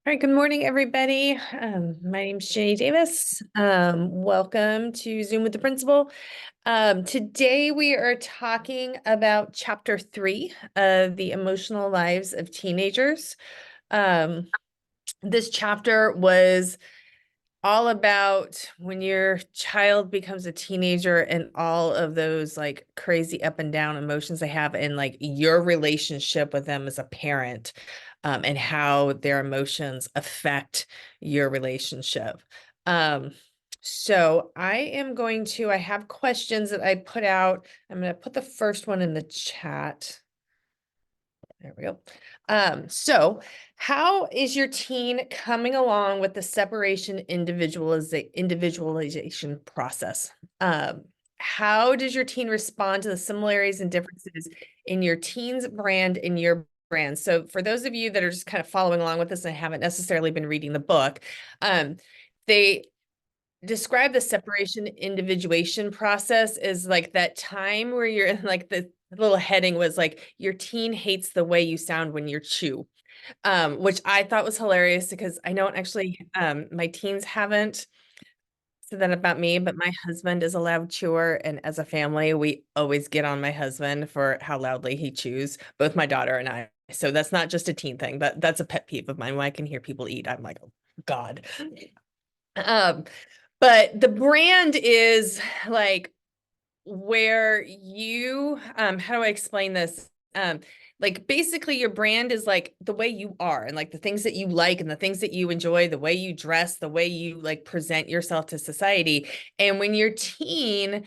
All right, good morning, everybody. My name's Jenny Davis. Welcome to Zoom with the Principal. Today we are talking about chapter 3 of the emotional lives of teenagers. This chapter was all about when your child becomes a teenager and all of those like crazy up and down emotions they have and like your relationship with them as a parent, and how their emotions affect your relationship. Um, I have questions that I put out. I'm going to put the first one in the chat. There we go. So how is your teen coming along with the separation individualization process? How does your teen respond to the similarities and differences in your teen's brand and your brand? So for those of you that are just kind of following along with this and haven't necessarily been reading the book, they describe the separation individuation process as like that time where you're in like the little heading was like your teen hates the way you sound when you chew, which I thought was hilarious because I don't actually, my teens haven't said that about me, but my husband is a loud chewer, and as a family we always get on my husband for how loudly he chews, both my daughter and I. So that's not just a teen thing, but that's a pet peeve of mine. When I can hear people eat, I'm like, oh God. um but the brand is like where you, how do I explain this? Like basically your brand is like the way you are and like the things that you like and the things that you enjoy, the way you dress, the way you like present yourself to society. And when you're teen,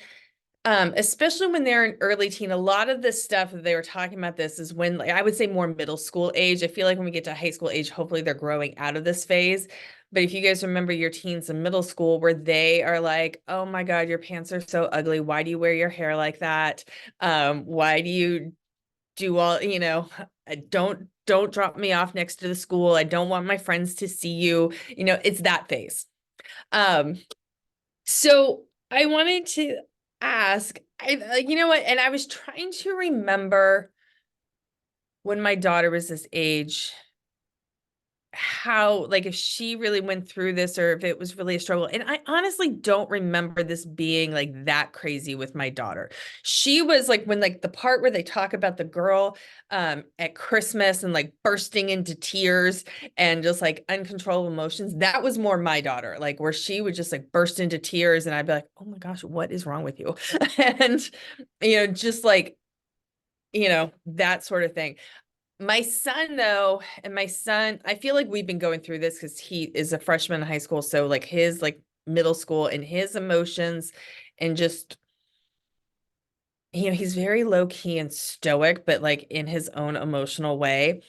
especially when they're an early teen, a lot of this stuff that they were talking about this is when, like, I would say more middle school age. I feel like when we get to high school age, hopefully they're growing out of this phase. But if you guys remember your teens in middle school where they are like, oh my God, your pants are so ugly. Why do you wear your hair like that? Why do you do all, don't drop me off next to the school. I don't want my friends to see you. It's that phase. Um, so I wanted to ask, you know what? And I was trying to remember when my daughter was this age, how, like, if she really went through this or if it was really a struggle. And I honestly don't remember this being like that crazy with my daughter. She was like, when like the part where they talk about the girl at Christmas and like bursting into tears and just like uncontrollable emotions, that was more my daughter, like where she would just like burst into tears and I'd be like, oh my gosh, what is wrong with you? And just like, that sort of thing. My son, though, and my son, I feel like we've been going through this because he is a freshman in high school. So like his like middle school and his emotions and just, he's very low key and stoic, but like in his own emotional way.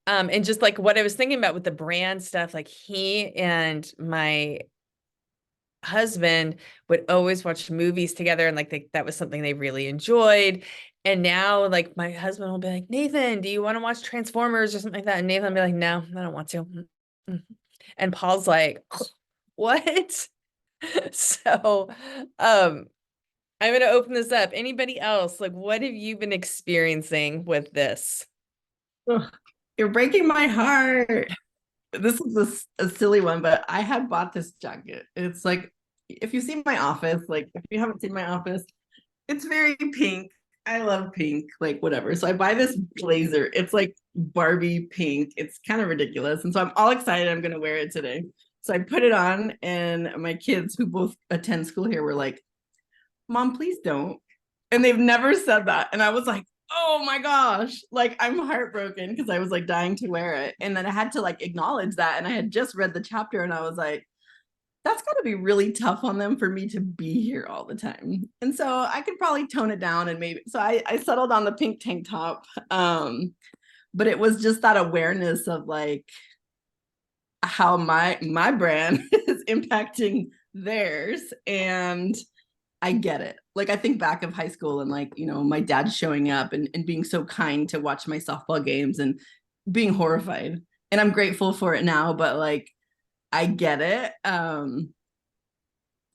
And just like what I was thinking about with the brand stuff, like he and my husband would always watch movies together and like that was something they really enjoyed. And now like my husband will be like, Nathan, do you want to watch Transformers or something like that? And Nathan will be like, no, I don't want to. And Paul's like, what? So I'm gonna open this up. Anybody else? Like, what have you been experiencing with this? Ugh, you're breaking my heart. This is a silly one, but I had bought this jacket. It's like, if you see my office, like if you haven't seen my office, it's very pink. I love pink, like whatever. So I buy this blazer. It's like Barbie pink. It's kind of ridiculous. And so I'm all excited. I'm going to wear it today. So I put it on, and my kids who both attend school here were like, Mom, please don't. And they've never said that. And I was like, oh my gosh, like I'm heartbroken because I was like dying to wear it. And then I had to like acknowledge that. And I had just read the chapter and I was like, that's got to be really tough on them for me to be here all the time. And so I could probably tone it down and maybe, so I settled on the pink tank top. But it was just that awareness of like how my brand is impacting theirs. And I get it. Like I think back of high school and like, my dad showing up and being so kind to watch my softball games and being horrified. And I'm grateful for it now, but like I get it. And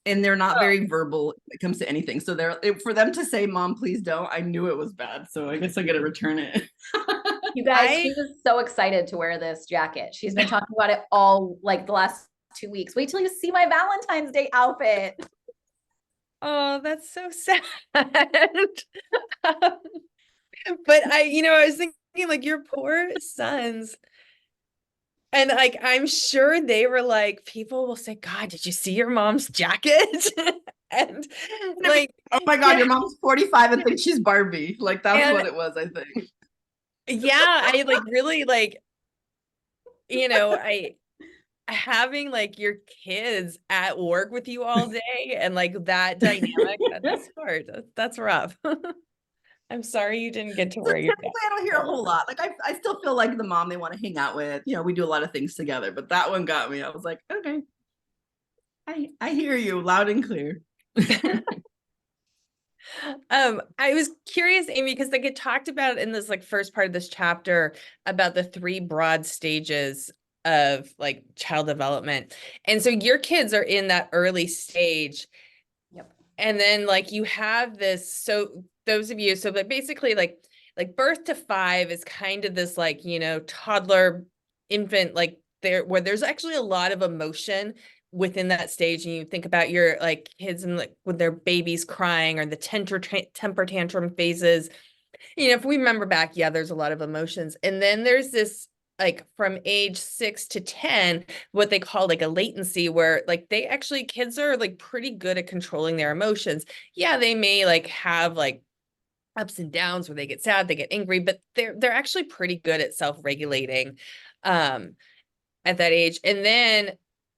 they're not very verbal when it comes to anything. So for them to say, Mom, please don't, I knew it was bad. So I guess I gotta return it. You guys, she was so excited to wear this jacket. She's been talking about it all like the last 2 weeks. Wait till you see my Valentine's Day outfit. Oh, that's so sad. Um, but I was thinking like your poor sons. And like I'm sure they were like, people will say, God, did you see your mom's jacket? And like, oh my God, yeah, your mom's 45 and thinks she's Barbie. Like that's and what it was, I think. yeah, I like really like, I having like your kids at work with you all day and like that dynamic, that's hard. That's rough. I'm sorry you didn't get to So wear your typically I don't hear a whole lot. Like I still feel like the mom they want to hang out with. We do a lot of things together, but that one got me. I was like, okay, I hear you loud and clear. I was curious, Amy, because like it talked about in this like first part of this chapter about the three broad stages of like child development. And so your kids are in that early stage. Yep. And then like you have this, so those of you, so but basically like birth to 5 is kind of this like, toddler infant, like where there's actually a lot of emotion within that stage. And you think about your like kids and like with their babies crying or the temper tantrum phases. If we remember back, yeah, there's a lot of emotions. And then there's this like from age 6 to 10, what they call like a latency, where like kids are like pretty good at controlling their emotions. Yeah, they may like have like ups and downs where they get sad, they get angry, but they're actually pretty good at self-regulating at that age. And then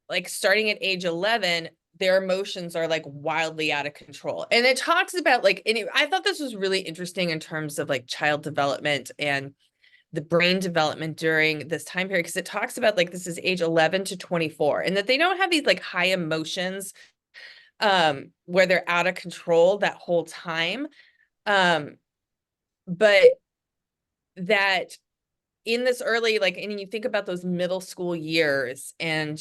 like starting at age 11, their emotions are like wildly out of control. And it talks about like, I thought this was really interesting in terms of like child development and the brain development during this time period, because it talks about like this is age 11 to 24 and that they don't have these like high emotions where they're out of control that whole time. But that in this early, like, and you think about those middle school years and,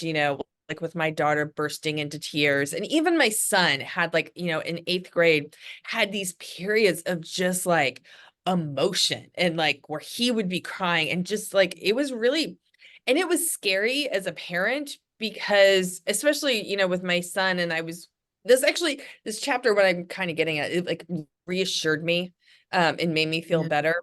like with my daughter bursting into tears, and even my son had like, in 8th grade, had these periods of just like emotion and like where he would be crying and just like, it was really, and it was scary as a parent because especially, with my son, and this chapter, what I'm kind of getting at, it like reassured me and made me feel Yeah. better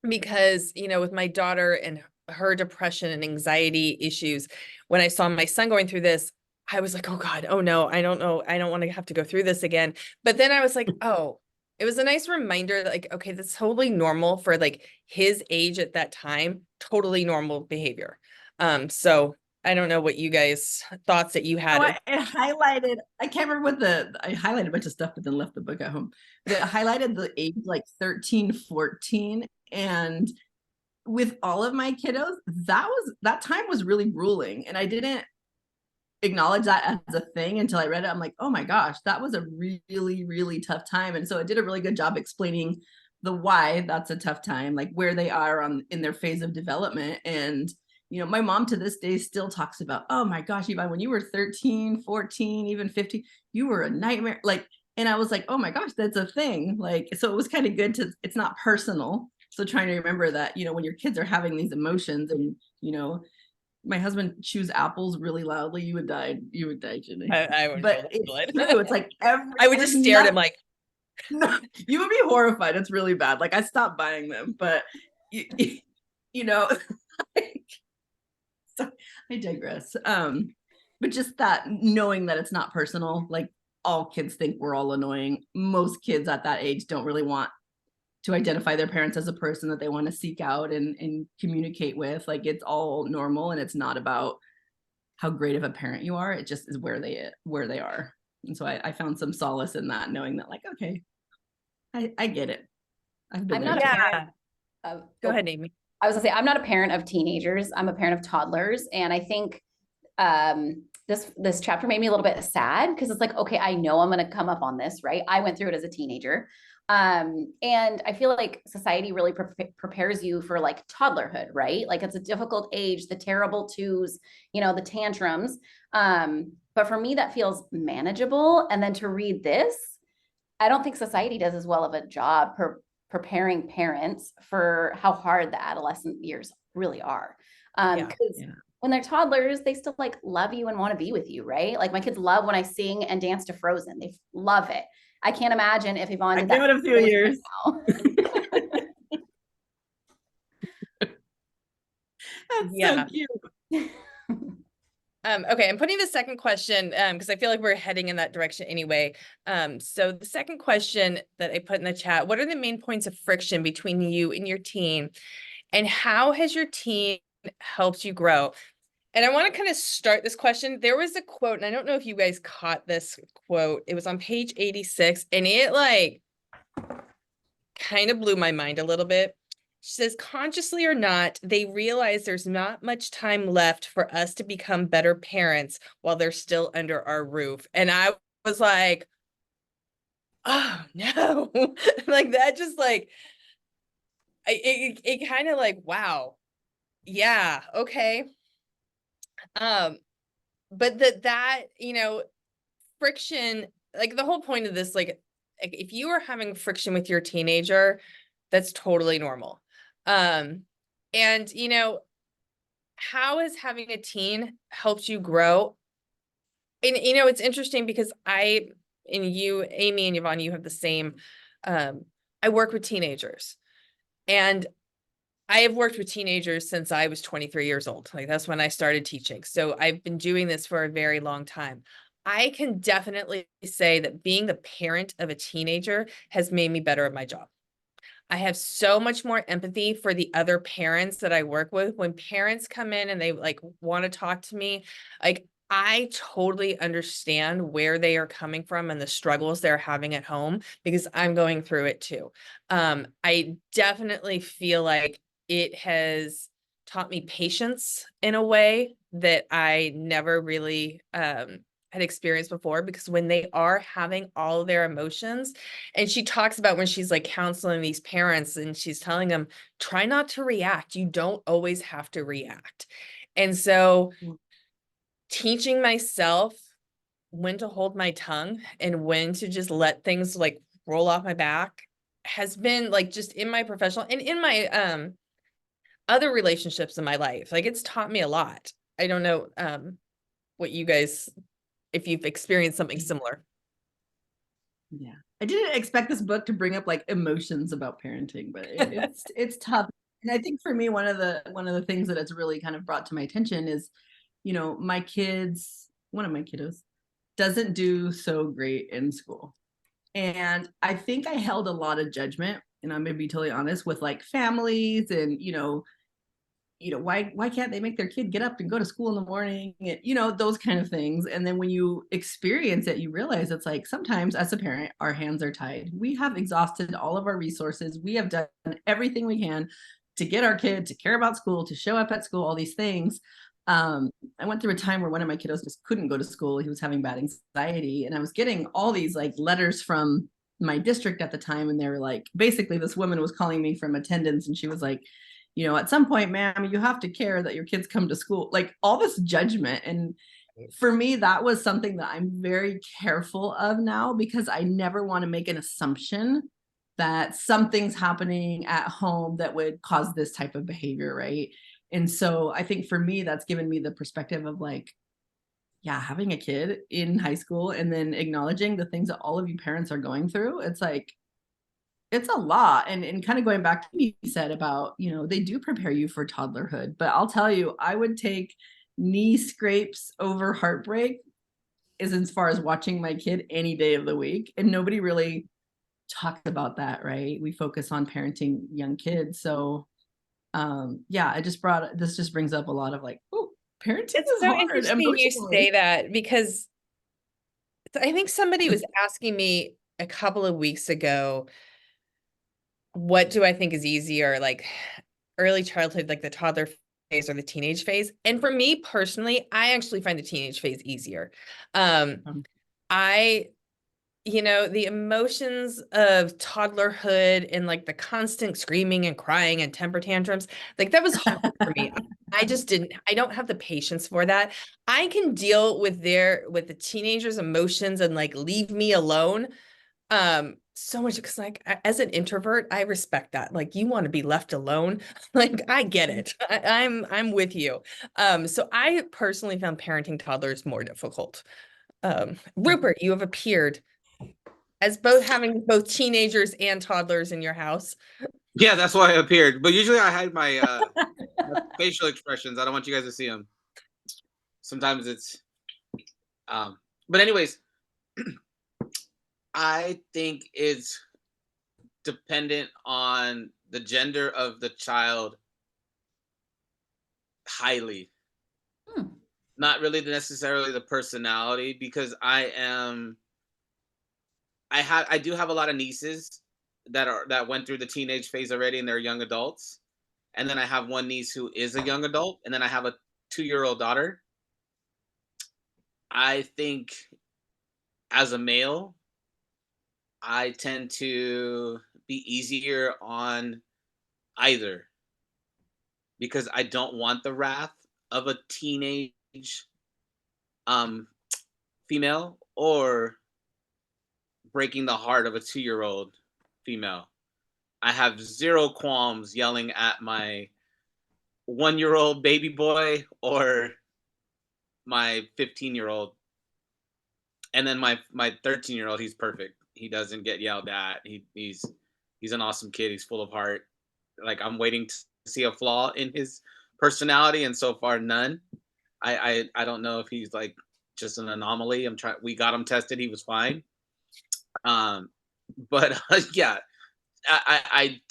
because with my daughter and her depression and anxiety issues, when I saw my son going through this, I was like, oh God, oh no, I don't know, I don't want to have to go through this again. But then I was like, oh, it was a nice reminder that like, okay, that's totally normal for like his age at that time, totally normal behavior. So I don't know what you guys thoughts that you had. It highlighted, I can't remember I highlighted a bunch of stuff, but then left the book at home. But it highlighted the age like 13, 14. And with all of my kiddos, that time was really grueling. And I didn't acknowledge that as a thing until I read it. I'm like, oh my gosh, that was a really, really tough time. And so it did a really good job explaining the why that's a tough time, like where they are in their phase of development. And my mom to this day still talks about, oh my gosh, Yvonne, when you were 13, 14, even 15, you were a nightmare. Like, and I was like, oh my gosh, that's a thing. Like, so it was kind of good it's not personal. So trying to remember that, when your kids are having these emotions and, my husband chews apples really loudly, you would die, Jenny. I would But it's true. It's like I would just stare at him like, no, you would be horrified. It's really bad. Like I stopped buying them, but you know, so I digress. But just that knowing that it's not personal, like all kids think we're all annoying. Most kids at that age don't really want to identify their parents as a person that they want to seek out and communicate with. Like it's all normal and it's not about how great of a parent you are. It just is where they are. And so I found some solace in that, knowing that like, okay, I get it. I've been I'm there. not a parent yeah, of, go ahead, Amy. I was gonna say, I'm not a parent of teenagers. I'm a parent of toddlers. And I think this chapter made me a little bit sad because it's like, okay, I know I'm going to come up on this, right? I went through it as a teenager. And I feel like society really prepares you for like toddlerhood, right? Like it's a difficult age, the terrible twos, the tantrums. But for me, that feels manageable. And then to read this, I don't think society does as well of a job preparing parents for how hard the adolescent years really are. Because when they're toddlers, they still like love you and want to be with you, right? Like my kids love when I sing and dance to Frozen. They love it. I can't imagine if Yvonne did give that it a few years. That's so cute. Okay, I'm putting the second question because I feel like we're heading in that direction anyway. So the second question that I put in the chat, what are the main points of friction between you and your teen? And how has your teen helped you grow? And I want to kind of start this question. There was a quote, and I don't know if you guys caught this quote. It was on page 86, and it like kind of blew my mind a little bit. She says, consciously or not, they realize there's not much time left for us to become better parents while they're still under our roof. And I was like, oh no, like that just like, it kind of like, wow. Yeah, okay. But that, you know, friction, like the whole point of this, like if you are having friction with your teenager, that's totally normal. And you know, how has having a teen helped you grow? And you know, it's interesting because and you, Amy and Yvonne, you have the same, I work with teenagers, and I have worked with teenagers since I was 23 years old. Like that's when I started teaching. So I've been doing this for a very long time. I can definitely say that being the parent of a teenager has made me better at my job. I have so much more empathy for the other parents that I work with. When parents come in and they like want to talk to me, like I totally understand where they are coming from and the struggles they're having at home because I'm going through it too. I definitely feel like it has taught me patience in a way that I never really had experienced before, because when they are having all their emotions, and she talks about when she's like counseling these parents and she's telling them, try not to react. You don't always have to react. And so teaching myself when to hold my tongue and when to just let things like roll off my back has been like just in my professional and in my other relationships in my life. Like it's taught me a lot. I don't know what you guys, if you've experienced something similar. Yeah, I didn't expect this book to bring up like emotions about parenting, but it's tough. And I think for me, one of the things that it's really kind of brought to my attention is, you know, one of my kiddos doesn't do so great in school. And I think I held a lot of judgment, and I'm gonna be totally honest, with like families and, why can't they make their kid get up and go to school in the morning, and those kind of things. And then when you experience it, you realize it's like sometimes as a parent our hands are tied. We have exhausted all of our resources, we have done everything we can to get our kid to care about school, to show up at school, all these things. I went through a time where one of my kiddos just couldn't go to school. He was having bad anxiety, and I was getting all these like letters from my district at the time, and they were like, basically this woman was calling me from attendance, and she was like, at some point, ma'am, you have to care that your kids come to school, like all this judgment. And for me, that was something that I'm very careful of now, because I never want to make an assumption that something's happening at home that would cause this type of behavior, right? And so I think for me, that's given me the perspective of like, yeah, having a kid in high school and then acknowledging the things that all of you parents are going through. It's like, it's a lot. And kind of going back to what you said about, they do prepare you for toddlerhood. But I'll tell you, I would take knee scrapes over heartbreak as far as watching my kid any day of the week. And nobody really talks about that, right? We focus on parenting young kids. So yeah, this just brings up a lot of like, oh, parenting It's is so hard interesting you emotionally. say that, because I think somebody was asking me a couple of weeks ago, what do I think is easier, like early childhood, like the toddler phase or the teenage phase? And for me personally, I actually find the teenage phase easier. I, the emotions of toddlerhood and like the constant screaming and crying and temper tantrums, like that was hard for me. I don't have the patience for that. I can deal with the teenagers' emotions and like leave me alone. so much because like as an introvert, I respect that. Like you want to be left alone. Like I get it. I'm with you. So I personally found parenting toddlers more difficult. Rupert, you have appeared as both having both teenagers and toddlers in your house. Yeah, that's why I appeared. But usually I hide my facial expressions. I don't want you guys to see them. Sometimes it's um but anyways, I think it's dependent on the gender of the child highly. Hmm. Not really necessarily the personality, because I do have a lot of nieces that went through the teenage phase already and they're young adults. And then I have one niece who is a young adult, and then I have a 2-year-old daughter. I think as a male, I tend to be easier on either, because I don't want the wrath of a teenage um female, or breaking the heart of a 2-year-old female. I have zero qualms yelling at my 1-year-old baby boy or my 15-year-old. And then my 13-year-old, he's perfect. He doesn't get yelled at. He's an awesome kid. He's full of heart. Like, I'm waiting to see a flaw in his personality, and so far none. I don't know if he's like just an anomaly. We got him tested. He was fine. Um, but yeah, I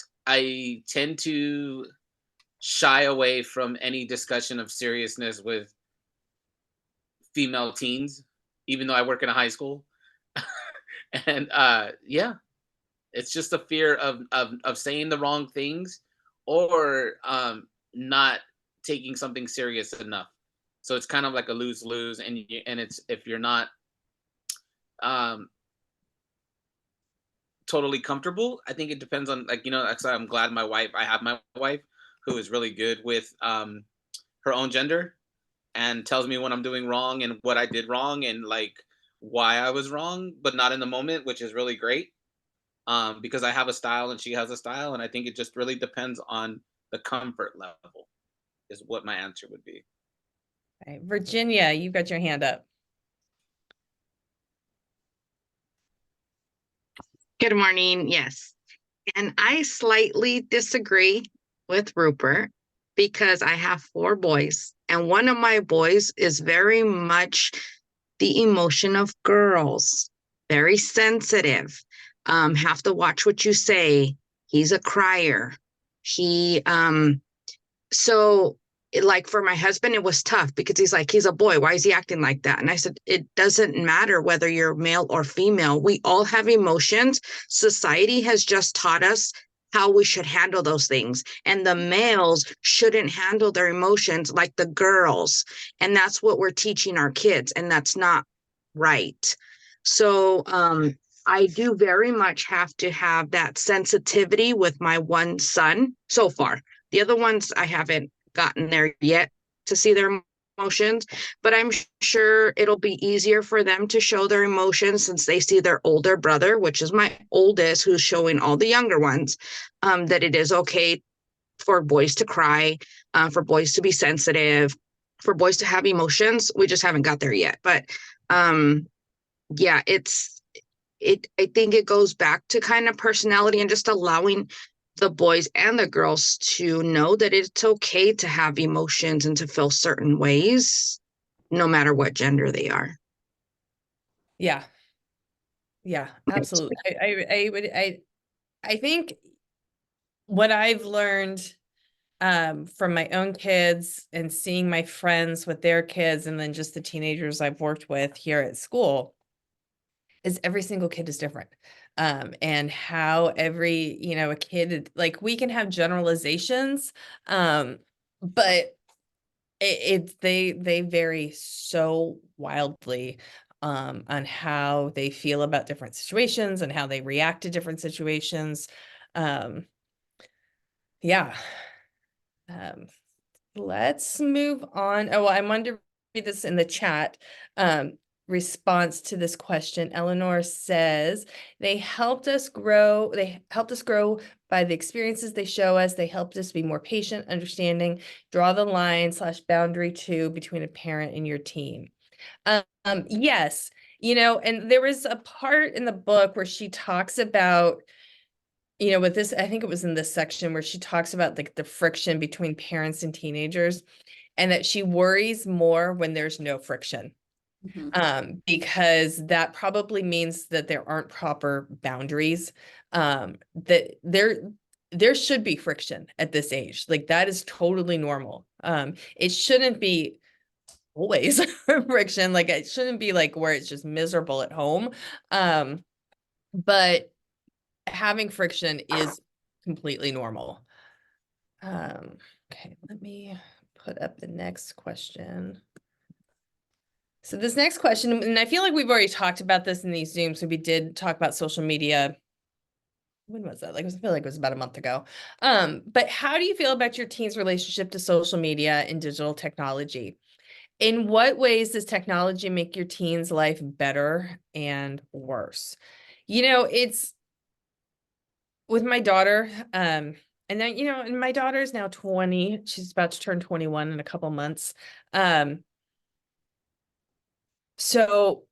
tend to shy away from any discussion of seriousness with female teens, even though I work in a high school. And yeah, it's just a fear of saying the wrong things, or not taking something serious enough. So it's kind of like a lose lose, and it's, if you're not um totally comfortable. I think it depends on, like, actually, I have my wife who is really good with her own gender, and tells me when I'm doing wrong and what I did wrong, and like why I was wrong, but not in the moment, which is really great. Because I have a style and she has a style, and I think it just really depends on the comfort level, is what my answer would be. Okay. Virginia, you've got your hand up. Good morning. Yes. And I slightly disagree with Rupert because I have 4 boys, and one of my boys is very much the emotion of girls, very sensitive. Have to watch what you say. He's a crier. He so like for my husband it was tough because he's like, he's a boy, why is he acting like that? And I said, it doesn't matter whether you're male or female, we all have emotions. Society has just taught us how we should handle those things, and the males shouldn't handle their emotions like the girls, and that's what we're teaching our kids, and that's not right. So I do very much have to have that sensitivity with my one son so far. The other ones, I haven't gotten there yet to see their emotions, but I'm sure it'll be easier for them to show their emotions since they see their older brother, which is my oldest, who's showing all the younger ones, that it is okay for boys to cry, for boys to be sensitive, for boys to have emotions. We just haven't got there yet. But yeah, I think it goes back to kind of personality and just allowing the boys and the girls to know that it's okay to have emotions and to feel certain ways, no matter what gender they are. Yeah. Yeah, absolutely. I think what I've learned from my own kids and seeing my friends with their kids, and then just the teenagers I've worked with here at school, is every single kid is different. And how every, a kid, like we can have generalizations, but they vary so wildly on how they feel about different situations and how they react to different situations. Yeah. Let's move on. Oh, well, I wanted to read this in the chat. response to this question. Eleanor says, they helped us grow. They helped us grow by the experiences they show us. They helped us be more patient, understanding, draw the line / boundary too between a parent and your teen. Yes, and there was a part in the book where she talks about, with this, I think it was in this section where she talks about the friction between parents and teenagers, and that she worries more when there's no friction. Because that probably means that there aren't proper boundaries, that there should be friction at this age. Like, that is totally normal. It shouldn't be always friction. Like, it shouldn't be like where it's just miserable at home. But having friction is completely normal. Okay, let me put up the next question. So this next question, and I feel like we've already talked about this in these Zooms, so we did talk about social media. When was that? I feel like it was about a month ago. But how do you feel about your teen's relationship to social media and digital technology? In what ways does technology make your teen's life better and worse? It's with my daughter, and then, and my daughter is now 20. She's about to turn 21 in a couple months. So,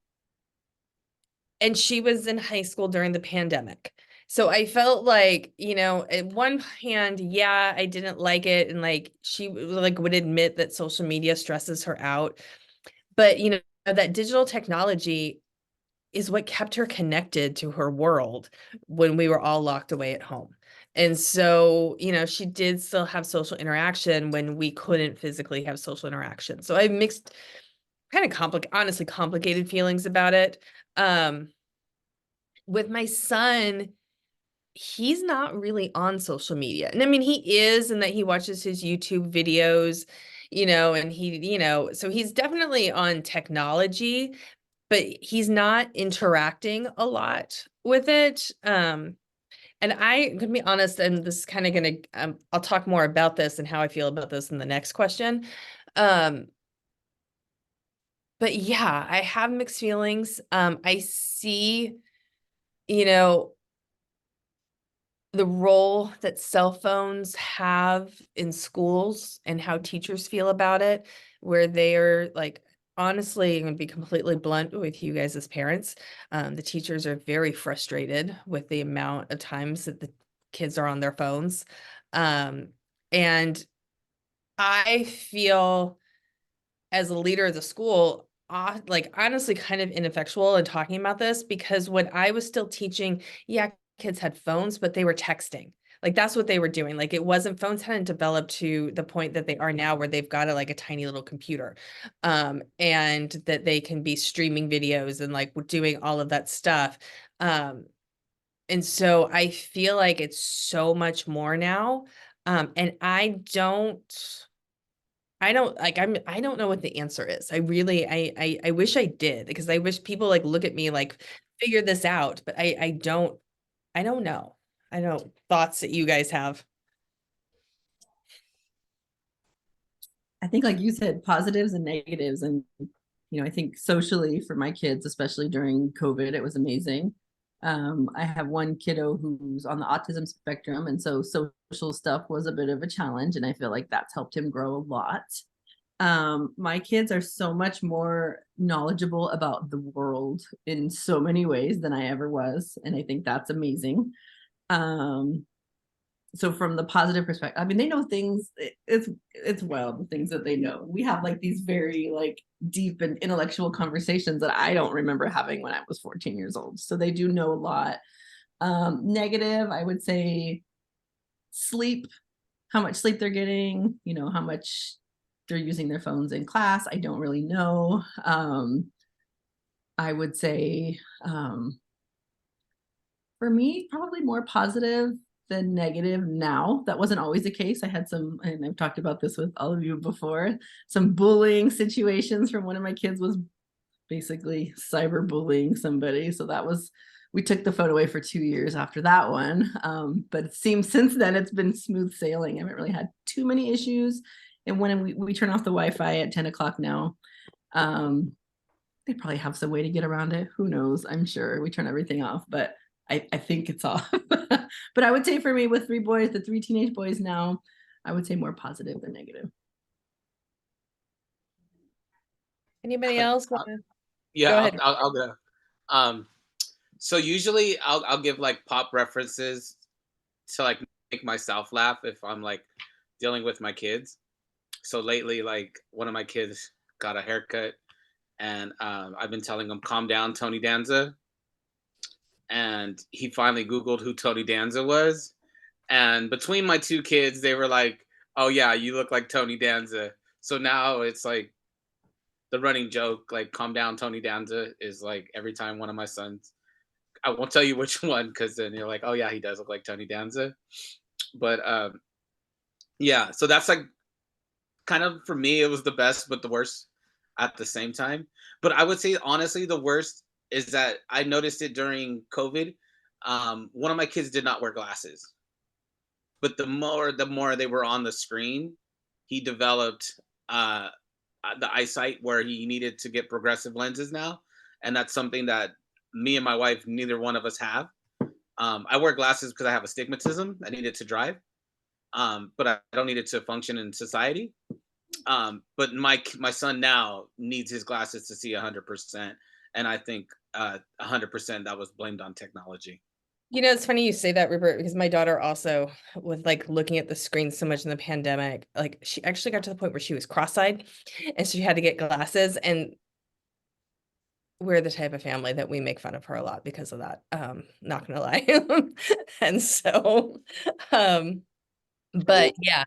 and she was in high school during the pandemic. So I felt like, at one hand, yeah, I didn't like it. And like, she would admit that social media stresses her out. But, that digital technology is what kept her connected to her world when we were all locked away at home. And so, she did still have social interaction when we couldn't physically have social interaction. So I mixed kind of honestly complicated feelings about it. With my son, he's not really on social media. And I mean, he is, in that he watches his YouTube videos, and he, so he's definitely on technology, but he's not interacting a lot with it. And I can be honest, and this is kind of going to, I'll talk more about this and how I feel about this in the next question. But yeah, I have mixed feelings. I see, the role that cell phones have in schools and how teachers feel about it, where they are like, honestly, I'm going to be completely blunt with you guys as parents. The teachers are very frustrated with the amount of times that the kids are on their phones. And I feel, as a leader of the school, like, honestly kind of ineffectual in talking about this, because when I was still teaching, yeah, kids had phones, but they were texting. Like, that's what they were doing. Like, it wasn't, phones hadn't developed to the point that they are now, where they've got a tiny little computer, and that they can be streaming videos and like doing all of that stuff. And so I feel like it's so much more now. And I don't like, I don't know what the answer is. I really, I wish I did, because I wish people like look at me like, figure this out, but I don't know. I know thoughts that you guys have. I think, like you said, positives and negatives. And, I think socially for my kids, especially during COVID, it was amazing. I have one kiddo who's on the autism spectrum. And so social stuff was a bit of a challenge. And I feel like that's helped him grow a lot. My kids are so much more knowledgeable about the world in so many ways than I ever was. And I think that's amazing. So from the positive perspective, I mean, they know things, it's wild, the things that they know. We have like these very like deep and intellectual conversations that I don't remember having when I was 14 years old. So they do know a lot. Negative, I would say sleep, how much sleep they're getting, how much they're using their phones in class. I don't really know. I would say, for me, probably more positive than negative now. That wasn't always the case. I had some, and I've talked about this with all of you before, some bullying situations from one of my kids was basically cyberbullying somebody. So that was, we took the phone away for 2 years after that one. But it seems since then it's been smooth sailing. I haven't really had too many issues. And when we turn off the Wi-Fi at 10 o'clock now, they probably have some way to get around it. Who knows? I'm sure we turn everything off, but I think it's off. But I would say for me, with 3 boys, the 3 teenage boys now, I would say more positive than negative. Anybody else want to Yeah, go ahead? I'll go. Um, so usually I'll give like pop references to like make myself laugh if I'm like dealing with my kids. So lately, like one of my kids got a haircut, and I've been telling him, "Calm down, Tony Danza," and he finally Googled who Tony Danza was. And between my 2 kids, they were like, "Oh yeah, you look like Tony Danza." So now it's like the running joke, like "Calm down, Tony Danza," is like every time one of my sons. I won't tell you which one because then you're like, "Oh yeah, he does look like Tony Danza." But yeah, so that's like kind of for me, it was the best, but the worst at the same time. But I would say honestly, the worst is that I noticed it during COVID. One of my kids did not wear glasses, but the more they were on the screen, he developed the eyesight where he needed to get progressive lenses now, and that's something that me and my wife, neither one of us have. I wear glasses because I have astigmatism. I need it to drive, but I don't need it to function in society. But my son now needs his glasses to see 100%, and I think 100% that was blamed on technology. You know, it's funny you say that, Rupert, because my daughter also, with like looking at the screen so much in the pandemic, like she actually got to the point where she was cross-eyed and she had to get glasses. And we're the type of family that we make fun of her a lot because of that. Not gonna lie. And so, but yeah,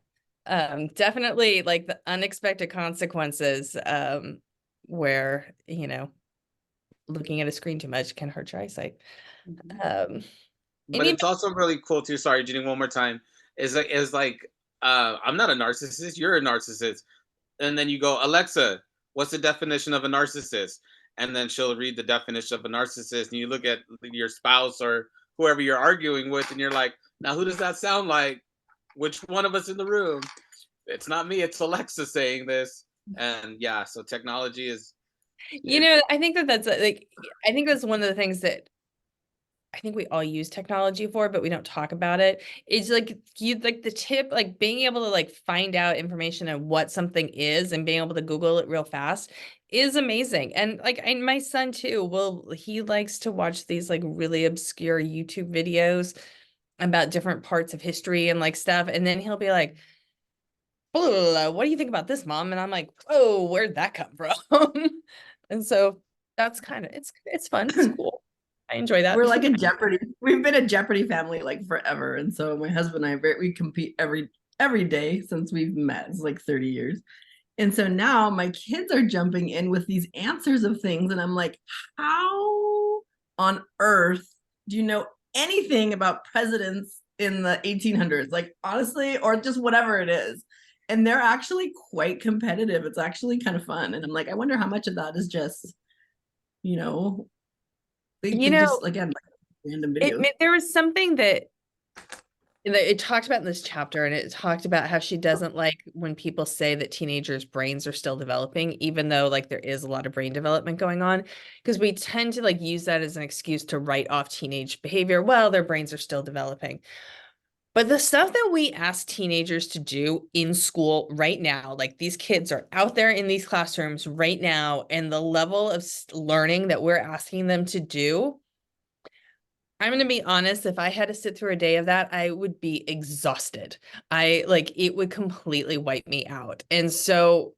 definitely like the unexpected consequences, where, you know, looking at a screen too much can hurt your eyesight. Um, But any it's also really cool too. Sorry, Jenny, one more time. Is like I'm not a narcissist. You're a narcissist, and then you go, Alexa, what's the definition of a narcissist? And then she'll read the definition of a narcissist, and you look at your spouse or whoever you're arguing with, and you're like, now who does that sound like? Which one of us in the room? It's not me. It's Alexa saying this. And yeah, so technology is You know, I think that that's like, I think that's one of the things that I think we all use technology for, but we don't talk about it. It's like you like the tip, like being able to like find out information on what something is and being able to Google it real fast is amazing. And like my son too, well, he likes to watch these like really obscure YouTube videos about different parts of history and like stuff. And then he'll be like, "Oh, what do you think about this, mom?" And I'm like, "Oh, where'd that come from?" And so that's kind of it's fun. It's cool. I enjoy that. We're like a Jeopardy. We've been a Jeopardy family like forever, and so my husband and I we compete every day since we've met. It's like 30 years. And so now my kids are jumping in with these answers of things, and I'm like, how on earth do you know anything about presidents in the 1800s? Like, honestly, or just whatever it is. And they're actually quite competitive. It's actually kind of fun. And I'm like, I wonder how much of that is just, you know, You they know, just, again, like random videos. there was something that it talked about in this chapter, and it talked about how she doesn't like when people say that teenagers' brains are still developing, even though like there is a lot of brain development going on, because we tend to like use that as an excuse to write off teenage behavior. Well, their brains are still developing. But the stuff that we ask teenagers to do in school right now, like these kids are out there in these classrooms right now, and the level of learning that we're asking them to do, I'm going to be honest, if I had to sit through a day of that, I would be exhausted. I like it would completely wipe me out. And so,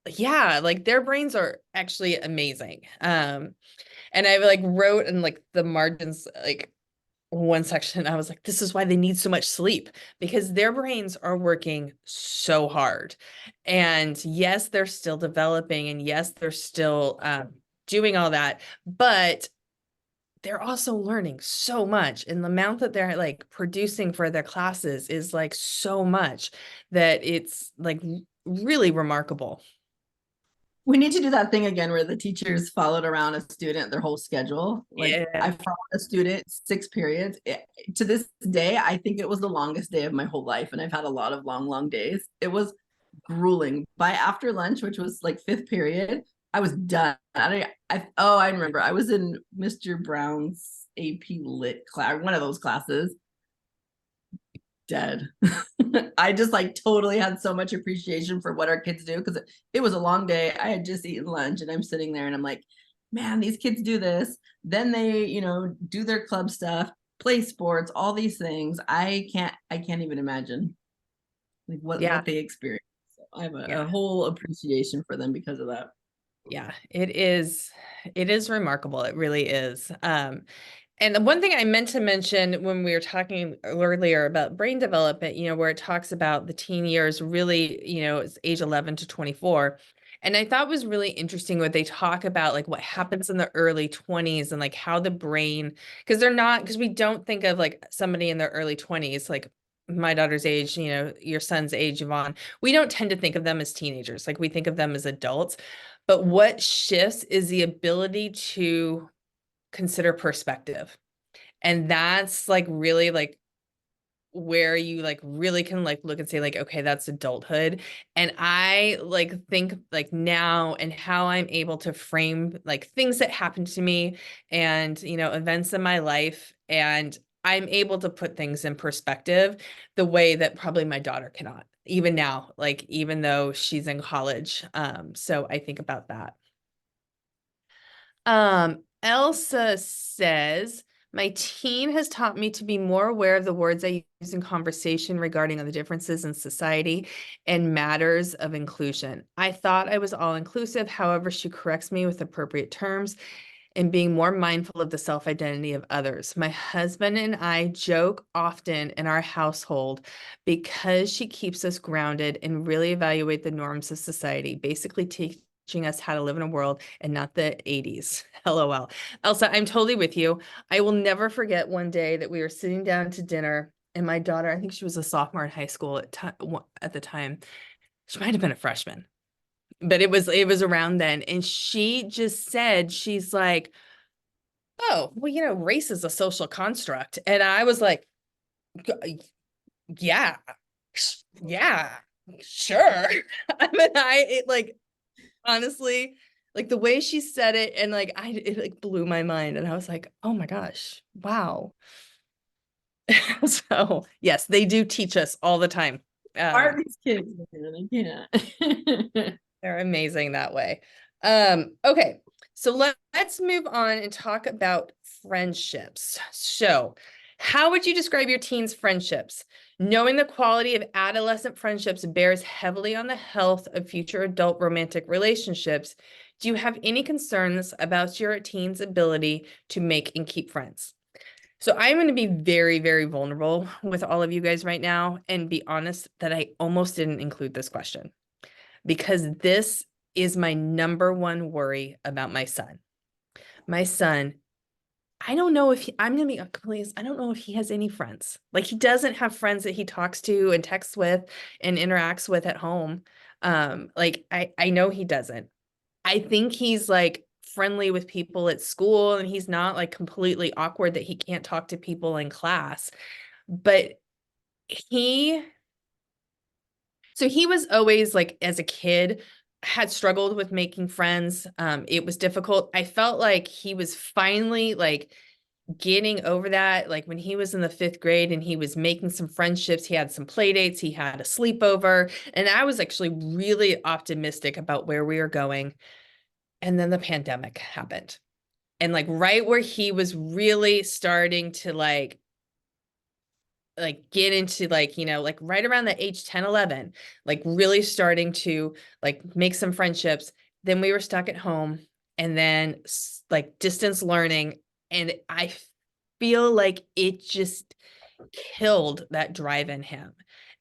yeah, like their brains are actually amazing. And I like wrote in like the margins, like one section, I was like, this is why they need so much sleep, because their brains are working so hard. And yes, they're still developing, and yes, they're still doing all that, but they're also learning so much. And the amount that they're like producing for their classes is like so much that it's like really remarkable. We need to do that thing again where the teachers followed around a student their whole schedule. Like Yeah. I followed a student 6 periods. To this day, I think it was the longest day of my whole life. And I've had a lot of long days. It was grueling. By after lunch, which was like fifth period, I was done. I remember. I was in Mr. Brown's AP Lit class, one of those classes. Dead. I just like totally had so much appreciation for what our kids do because it was a long day. I had just eaten lunch and I'm sitting there and I'm like, man, these kids do this. Then they, do their club stuff, play sports, all these things. I can't even imagine like what they experience. So I have a whole appreciation for them because of that. Yeah, it is remarkable. It really is. And the one thing I meant to mention when we were talking earlier about brain development, where it talks about the teen years really, it's age 11 to 24. And I thought was really interesting what they talk about, like what happens in the early 20s and like how the brain, because we don't think of like somebody in their early 20s, like my daughter's age, your son's age, Yvonne, we don't tend to think of them as teenagers. Like we think of them as adults. But what shifts is the ability to consider perspective. And that's like really like where you like really can like look and say like, okay, that's adulthood. And I like think like now and how I'm able to frame like things that happened to me and, events in my life. And I'm able to put things in perspective the way that probably my daughter cannot, even now, like even though she's in college. So I think about that. Elsa says, my teen has taught me to be more aware of the words I use in conversation regarding the differences in society and matters of inclusion. I thought I was all inclusive. However, she corrects me with appropriate terms and being more mindful of the self-identity of others. My husband and I joke often in our household because she keeps us grounded and really evaluate the norms of society, basically teaching us how to live in a world and not the 80s. LOL. Elsa, I'm totally with you. I will never forget one day that we were sitting down to dinner and my daughter, I think she was a sophomore in high school at the time. She might have been a freshman, but it was around then. And she just said, she's like, oh, well, race is a social construct. And I was like, yeah, yeah, sure. I mean, like, honestly, like the way she said it and like, it like blew my mind. And I was like, oh my gosh, wow. So yes, they do teach us all the time. Are these kids, man? I can't. They're amazing that way. Okay, so let's move on and talk about friendships. So, how would you describe your teens' friendships? Knowing the quality of adolescent friendships bears heavily on the health of future adult romantic relationships. Do you have any concerns about your teens' ability to make and keep friends? So I'm going to be very, very vulnerable with all of you guys right now and be honest that I almost didn't include this question because this is my number one worry about my son. My son, I don't know if I'm going to be please, I don't know if he has any friends. Like he doesn't have friends that he talks to and texts with and interacts with at home. Like I know he doesn't. I think he's like friendly with people at school and he's not like completely awkward that he can't talk to people in class. But he So he was always like, as a kid, had struggled with making friends. It was difficult. I felt like he was finally like getting over that. Like when he was in the 5th grade and he was making some friendships, he had some play dates, he had a sleepover, and I was actually really optimistic about where we were going. And then the pandemic happened. And like right where he was really starting to like get into like like right around the age 10, 11, like really starting to like make some friendships, then we were stuck at home and then like distance learning, and I feel like it just killed that drive in him.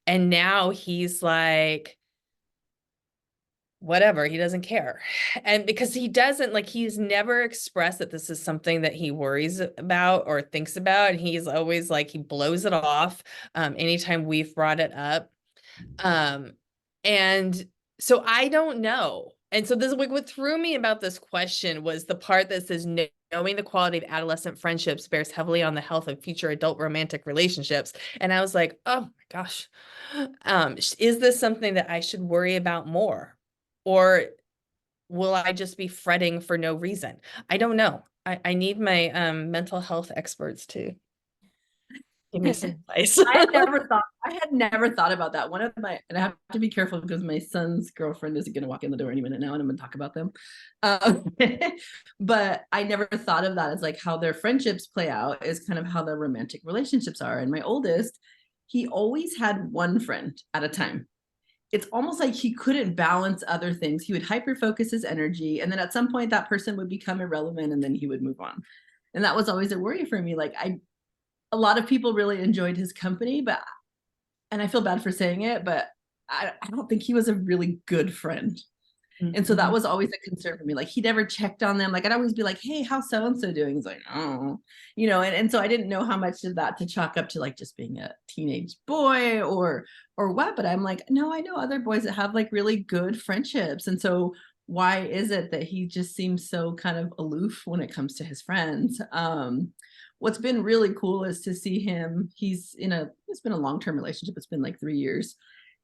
And now he's like whatever, he doesn't care. And because he doesn't like, he's never expressed that this is something that he worries about or thinks about, and he's always like, he blows it off anytime we've brought it up. And so I don't know. And so this, like, what threw me about this question was the part that says knowing the quality of adolescent friendships bears heavily on the health of future adult romantic relationships. And I was like, oh my gosh, is this something that I should worry about more? Or will I just be fretting for no reason? I don't know. I need my mental health experts to give me some advice. I had never thought about that. One of my, and I have to be careful because my son's girlfriend is going to walk in the door any minute now, and I'm going to talk about them. Um, but I never thought of that as like how their friendships play out is kind of how their romantic relationships are. And my oldest, he always had one friend at a time. It's almost like he couldn't balance other things. He would hyper focus his energy, and then at some point that person would become irrelevant, and then he would move on. And that was always a worry for me. Like a lot of people really enjoyed his company, but, and I feel bad for saying it, but I don't think he was a really good friend. And so that was always a concern for me. Like he never checked on them. Like I'd always be like, hey, how's so-and-so doing? He's like, oh, and so I didn't know how much of that to chalk up to like just being a teenage boy or what, but I'm like, no, I know other boys that have like really good friendships. And so why is it that he just seems so kind of aloof when it comes to his friends? What's been really cool is to see him, it's been a long-term relationship. It's been like 3 years.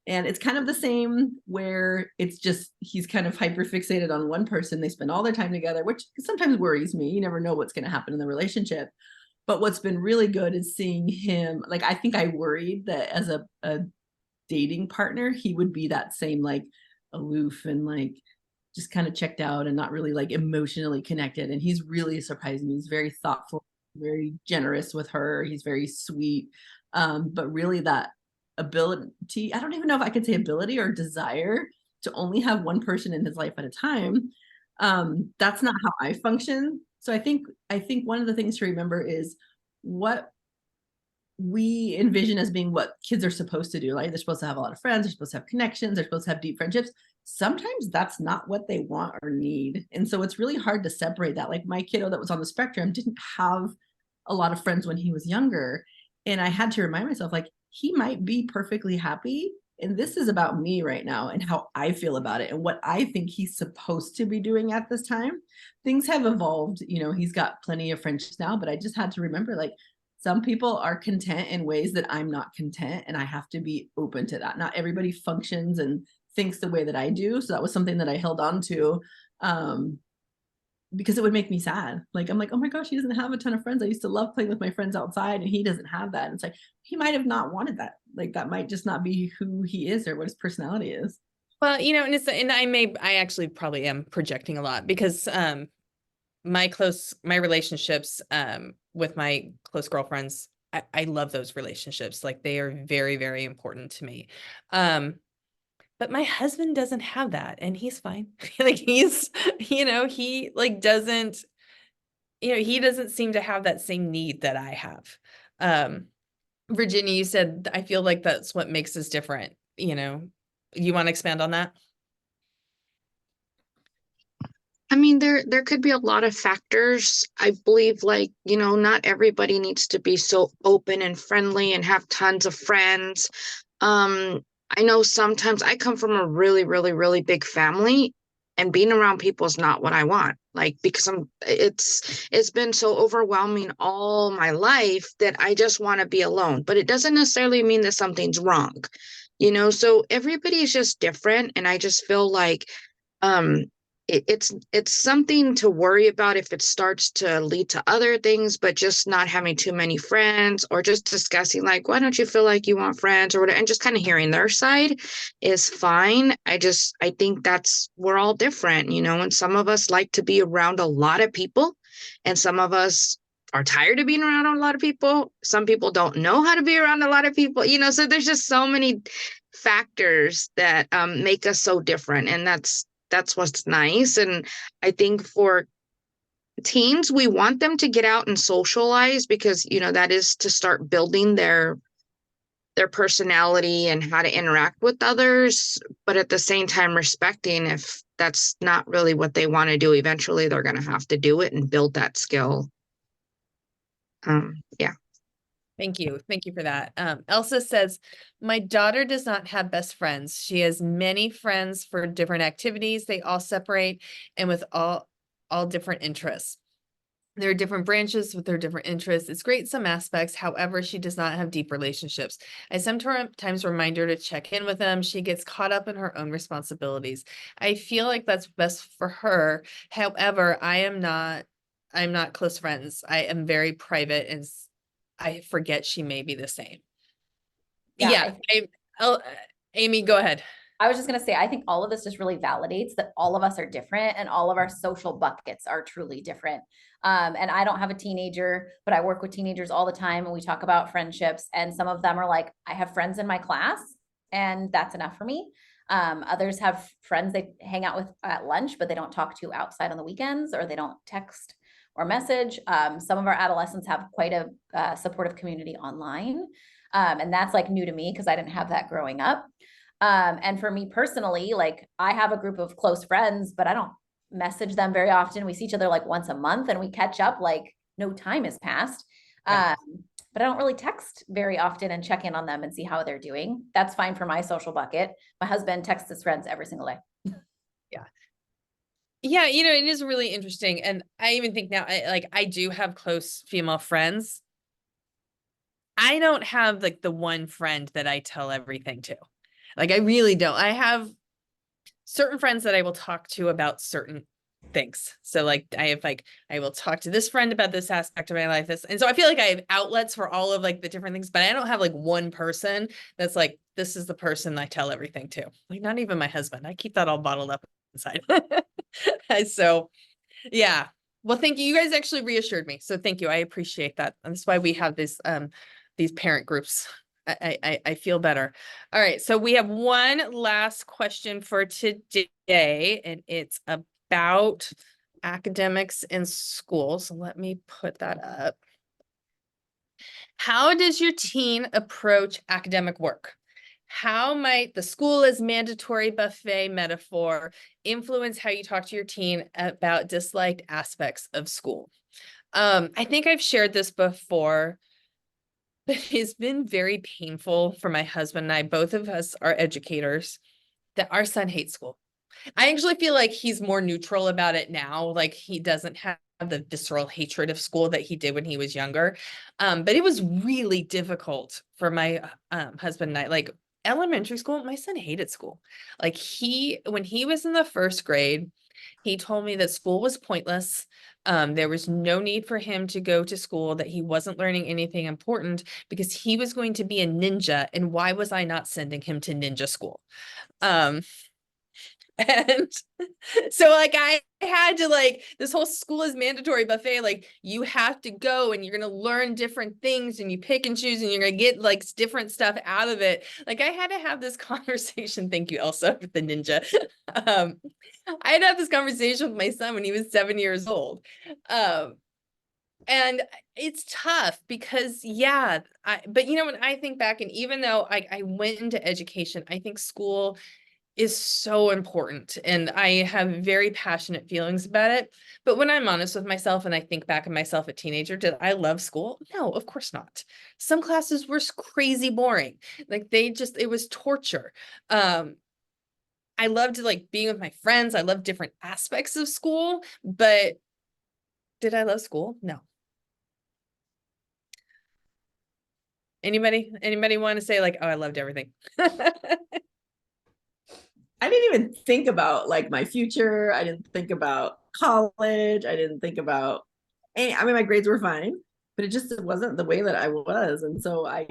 And it's kind of the same where it's just, he's kind of hyper fixated on one person. They spend all their time together, which sometimes worries me. You never know what's going to happen in the relationship. But what's been really good is seeing him, like, I think I worried that as a dating partner, he would be that same, like, aloof and like just kind of checked out and not really like emotionally connected. And he's really surprised me. He's very thoughtful, very generous with her. He's very sweet. But really that ability, I don't even know if I could say ability or desire to only have one person in his life at a time. That's not how I function. So I think one of the things to remember is what we envision as being what kids are supposed to do. Like they're supposed to have a lot of friends, they're supposed to have connections, they're supposed to have deep friendships. Sometimes that's not what they want or need. And so it's really hard to separate that. Like my kiddo that was on the spectrum didn't have a lot of friends when he was younger. And I had to remind myself, like, he might be perfectly happy. And this is about me right now and how I feel about it and what I think he's supposed to be doing at this time. Things have evolved. He's got plenty of friendships now, but I just had to remember, like, some people are content in ways that I'm not content, and I have to be open to that. Not everybody functions and thinks the way that I do. So that was something that I held on to. Because it would make me sad. Like, I'm like, oh my gosh, he doesn't have a ton of friends. I used to love playing with my friends outside and he doesn't have that. And it's like, he might have not wanted that. Like, that might just not be who he is or what his personality is. Well, and I actually probably am projecting a lot because, my relationships, with my close girlfriends, I love those relationships. Like they are very, very important to me. But my husband doesn't have that and he's fine. Like he like doesn't, he doesn't seem to have that same need that I have. Virginia, you said, I feel like that's what makes us different. You want to expand on that? I mean, there could be a lot of factors. I believe, like, not everybody needs to be so open and friendly and have tons of friends. I know sometimes I come from a really, really, really big family, and being around people is not what I want. Like, because it's been so overwhelming all my life that I just want to be alone. But it doesn't necessarily mean that something's wrong, so everybody is just different. And I just feel like, it's something to worry about if it starts to lead to other things, but just not having too many friends or just discussing like, why don't you feel like you want friends or whatever, and just kind of hearing their side is fine. I think we're all different, and some of us like to be around a lot of people and some of us are tired of being around a lot of people. Some people don't know how to be around a lot of people, so there's just so many factors that make us so different. And that's what's nice. And I think for teens, we want them to get out and socialize because, that is to start building their personality and how to interact with others. But at the same time, respecting if that's not really what they want to do, eventually they're going to have to do it and build that skill. Yeah. Thank you. Thank you for that. Elsa says, my daughter does not have best friends. She has many friends for different activities. They all separate and with all different interests. There are different branches with their different interests. It's great in some aspects. However, she does not have deep relationships. I sometimes remind her to check in with them. She gets caught up in her own responsibilities. I feel like that's best for her. However, I'm not close friends. I am very private and I forget she may be the same. Yeah, Amy, go ahead. I was just going to say, I think all of this just really validates that all of us are different and all of our social buckets are truly different. And I don't have a teenager, but I work with teenagers all the time and we talk about friendships. And some of them are like, I have friends in my class and that's enough for me. Others have friends they hang out with at lunch, but they don't talk to outside on the weekends or they don't text or message. Some of our adolescents have quite a supportive community online. And that's like new to me because I didn't have that growing up. And for me personally, like I have a group of close friends, but I don't message them very often. We see each other like once a month and we catch up like no time has passed. Right. But I don't really text very often and check in on them and see how they're doing. That's fine for my social bucket. My husband texts his friends every single day. Yeah, it is really interesting. And I even think now, I do have close female friends. I don't have like the one friend that I tell everything to. Like, I really don't. I have certain friends that I will talk to about certain things. So like I will talk to this friend about this aspect of my life. And so I feel like I have outlets for all of like the different things, but I don't have like one person that's like, this is the person I tell everything to. Like, not even my husband. I keep that all bottled up inside. So yeah. Well, thank you. You guys actually reassured me. So thank you. I appreciate that. And that's why we have these parent groups. I feel better. All right. So we have one last question for today, and it's about academics in school. So let me put that up. How does your teen approach academic work? How might the school as mandatory buffet metaphor influence how you talk to your teen about disliked aspects of school? I think I've shared this before, but it's been very painful for my husband and I. Both of us are educators, that our son hates school. I actually feel like he's more neutral about it now. Like, he doesn't have the visceral hatred of school that he did when he was younger. But it was really difficult for my husband and I. Like, elementary school, my son hated school. Like, when he was in the first grade, he told me that school was pointless. There was no need for him to go to school, that he wasn't learning anything important because he was going to be a ninja. And why was I not sending him to ninja school? And so like I had to, like, this whole school is mandatory buffet, like you have to go and you're going to learn different things and you pick and choose and you're going to get like different stuff out of it. Like, I had to have this conversation. Thank you, Elsa, with the ninja. I had to have this conversation with my son when he was 7 years old. And it's tough because but when I think back, and even though I went into education, I think school is so important and I have very passionate feelings about it. But when I'm honest with myself and I think back of myself a teenager, did I love school? No, of course not. Some classes were crazy boring. Like, it was torture. I loved like being with my friends. I loved different aspects of school, but did I love school? No. Anybody want to say like, oh, I loved everything? I didn't even think about like my future. I didn't think about college. I didn't think about my grades were fine, but it wasn't the way that I was. And so I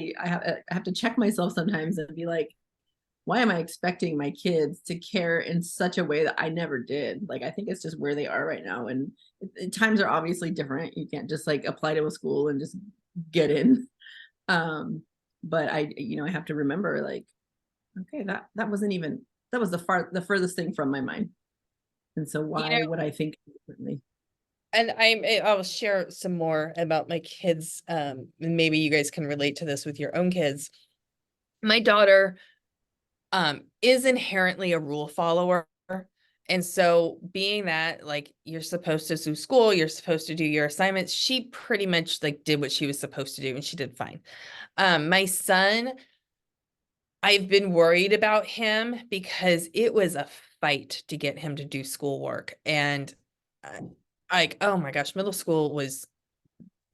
have to check myself sometimes and be like, why am I expecting my kids to care in such a way that I never did? Like, I think it's just where they are right now. And times are obviously different. You can't just like apply to a school and just get in. But I have to remember, like, okay, that was the furthest thing from my mind. And so why would I think differently? And I'll share some more about my kids. And maybe you guys can relate to this with your own kids. My daughter is inherently a rule follower. And so, being that like you're supposed to do school, you're supposed to do your assignments, she pretty much like did what she was supposed to do and she did fine. My son, I've been worried about him because it was a fight to get him to do schoolwork. And like, oh my gosh, middle school was,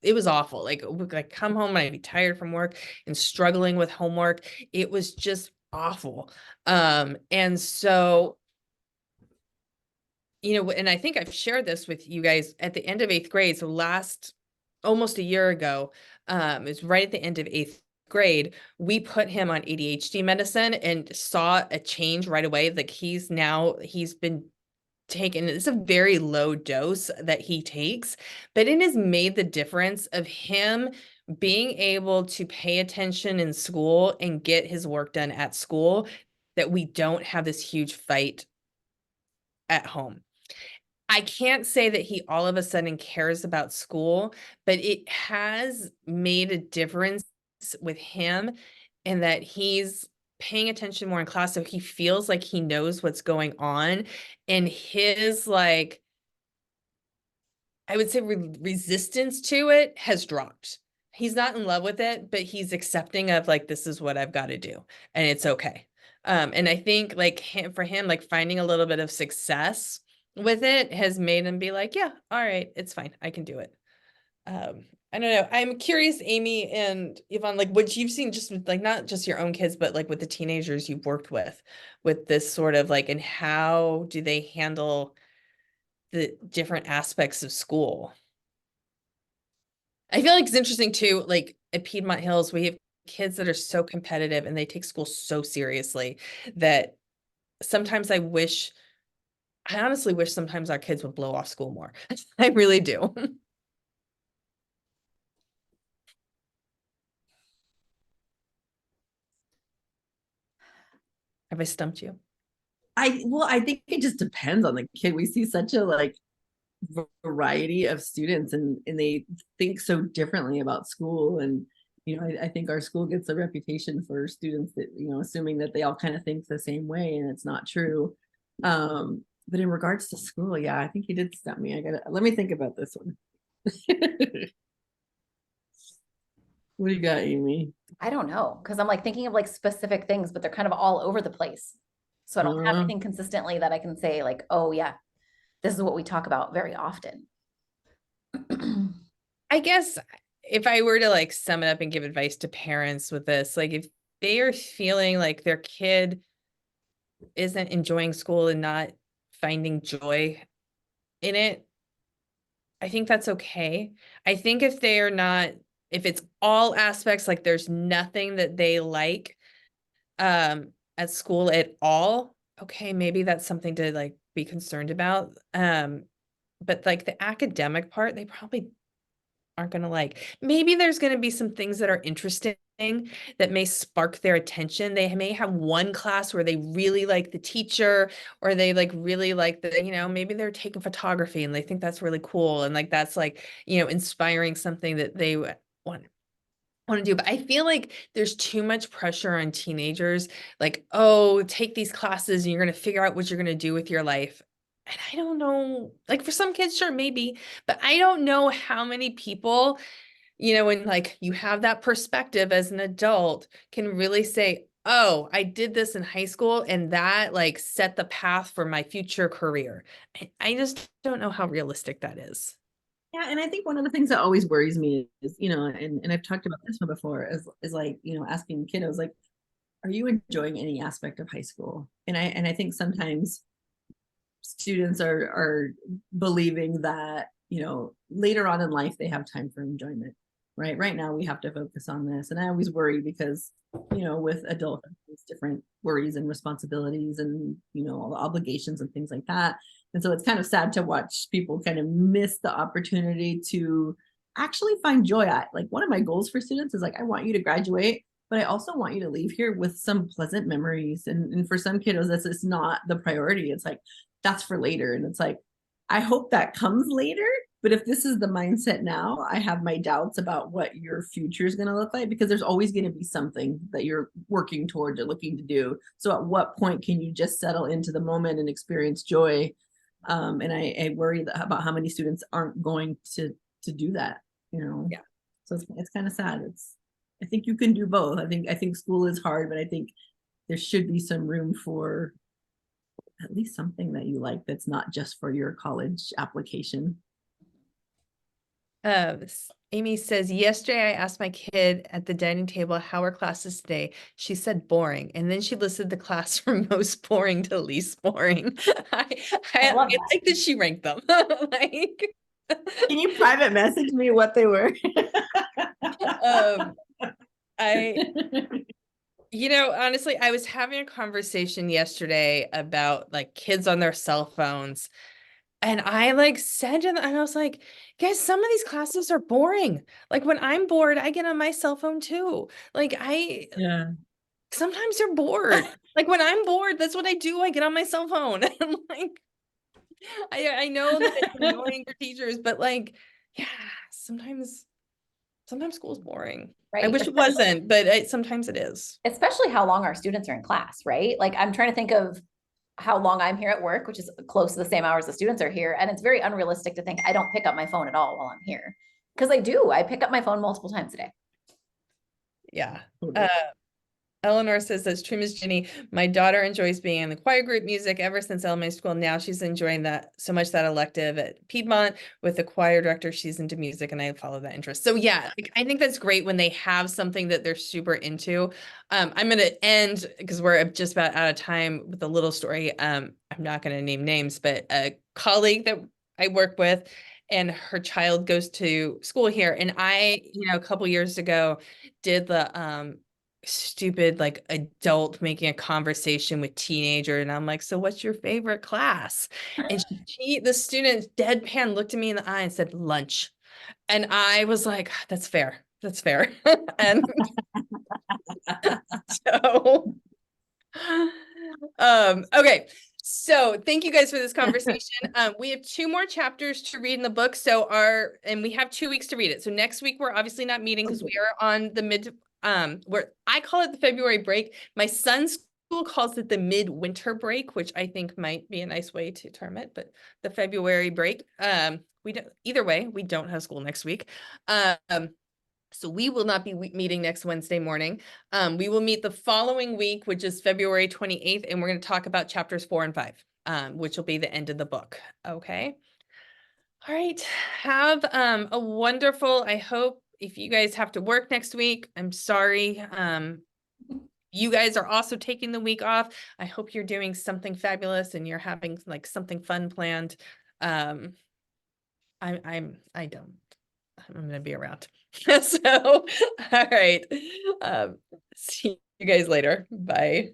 it was awful. Like, like come home and I'd be tired from work and struggling with homework. It was just awful. And so, you know, and I think I've shared this with you guys at the end of 8th grade. So almost a year ago, it was right at the end of 8th grade, we put him on ADHD medicine and saw a change right away. Like he's been taken, it's a very low dose that he takes, but it has made the difference of him being able to pay attention in school and get his work done at school, that we don't have this huge fight at home. I can't say that he all of a sudden cares about school, but it has made a difference with him in that he's paying attention more in class. So he feels like he knows what's going on, and his, like, I would say resistance to it has dropped. He's not in love with it, but he's accepting of like, this is what I've got to do and it's okay. And I think like for him, like finding a little bit of success with it has made him be like, yeah, all right, it's fine. I can do it. I don't know. I'm curious, Amy and Yvonne, like what you've seen just with like, not just your own kids, but like with the teenagers you've worked with this sort of like, and how do they handle the different aspects of school? I feel like it's interesting too, like at Piedmont Hills, we have kids that are so competitive and they take school so seriously that sometimes I honestly wish sometimes our kids would blow off school more. I really do. Have I stumped you? I think it just depends on the kid. We see such a like variety of students, and they think so differently about school. And I think our school gets a reputation for students that, assuming that they all kind of think the same way, and it's not true. But in regards to school, yeah, I think you did stump me. Let me think about this one. What do you got, Amy? I don't know, because I'm like thinking of like specific things, but they're kind of all over the place. So I don't have anything consistently that I can say like, oh yeah, this is what we talk about very often. I guess if I were to like sum it up and give advice to parents with this, like if they are feeling like their kid isn't enjoying school and not finding joy in it, I think that's okay. I think if they are not, if it's all aspects, like there's nothing that they like at school at all, okay, maybe that's something to like be concerned about. But like the academic part, they probably aren't going to like. Maybe there's going to be some things that are interesting that may spark their attention. They may have one class where they really like the teacher, or they like really like maybe they're taking photography and they think that's really cool. And like, that's like, inspiring something that they want to do. But I feel like there's too much pressure on teenagers. Like, oh, take these classes and you're going to figure out what you're going to do with your life. And I don't know, like for some kids, sure, maybe, but I don't know how many people, when like you have that perspective as an adult, can really say, oh, I did this in high school and that like set the path for my future career. I just don't know how realistic that is. Yeah, and I think one of the things that always worries me is, and I've talked about this one before, is like, asking kiddos like, are you enjoying any aspect of high school? And I think sometimes students are believing that, later on in life they have time for enjoyment. Right now we have to focus on this. And I always worry because, with adulthood, there's different worries and responsibilities and, all the obligations and things like that. And so it's kind of sad to watch people kind of miss the opportunity to actually find joy. Like one of my goals for students is like, I want you to graduate, but I also want you to leave here with some pleasant memories. And for some kiddos, that's just not the priority. It's like, that's for later. And it's like, I hope that comes later. But if this is the mindset now, I have my doubts about what your future is going to look like, because there's always going to be something that you're working towards or looking to do. So at what point can you just settle into the moment and experience joy? And I worry about how many students aren't going to do that, Yeah. So it's kind of sad. I think you can do both. I think school is hard, but I think there should be some room for at least something that you like that's not just for your college application. Amy says, yesterday I asked my kid at the dining table how her classes today. She said boring. And then she listed the class from most boring to least boring. I love that. like that she ranked them. Like, Can you private message me what they were? um, honestly, I was having a conversation yesterday about like kids on their cell phones. And I like said to them, and I was like, guys, some of these classes are boring. Like when I'm bored, I get on my cell phone too. Like Yeah. sometimes you're bored. Like when I'm bored, that's what I do. I get on my cell phone. And like, I know that it's annoying for teachers, but like, yeah, sometimes school's boring. I Right. wish it wasn't, but sometimes it is. Especially how long our students are in class, right? Like I'm trying to think of how long I'm here at work, which is close to the same hours the students are here. And it's very unrealistic to think I don't pick up my phone at all while I'm here. Because I do. I pick up my phone multiple times a day. Yeah. Totally. Eleanor says, that's true, Miss Jenny. My daughter enjoys being in the choir group music ever since elementary school. Now she's enjoying that so much, that elective at Piedmont with the choir director. She's into music and I follow that interest. So yeah, like, I think that's great when they have something that they're super into. I'm going to end because we're just about out of time with a little story. I'm not going to name names, but a colleague that I work with and her child goes to school here. And I, a couple years ago did the, stupid like adult making a conversation with teenager, and I'm like, so what's your favorite class? And the student deadpan looked at me in the eye and said lunch, and I was like, that's fair, and so okay, so thank you guys for this conversation. We have 2 more chapters to read in the book, and we have 2 weeks to read it. So next week we're obviously not meeting because we are on the where I call it the February break. My son's school calls it the midwinter break, which I think might be a nice way to term it, but the February break. We don't, either way, we don't have school next week. So we will not be meeting next Wednesday morning. We will meet the following week, which is February 28th, and we're going to talk about chapters 4 and 5, which will be the end of the book. Okay. All right. Have a wonderful, I hope if you guys have to work next week, I'm sorry. You guys are also taking the week off. I hope you're doing something fabulous and you're having like something fun planned. I don't. I'm gonna be around. So, all right. See you guys later. Bye.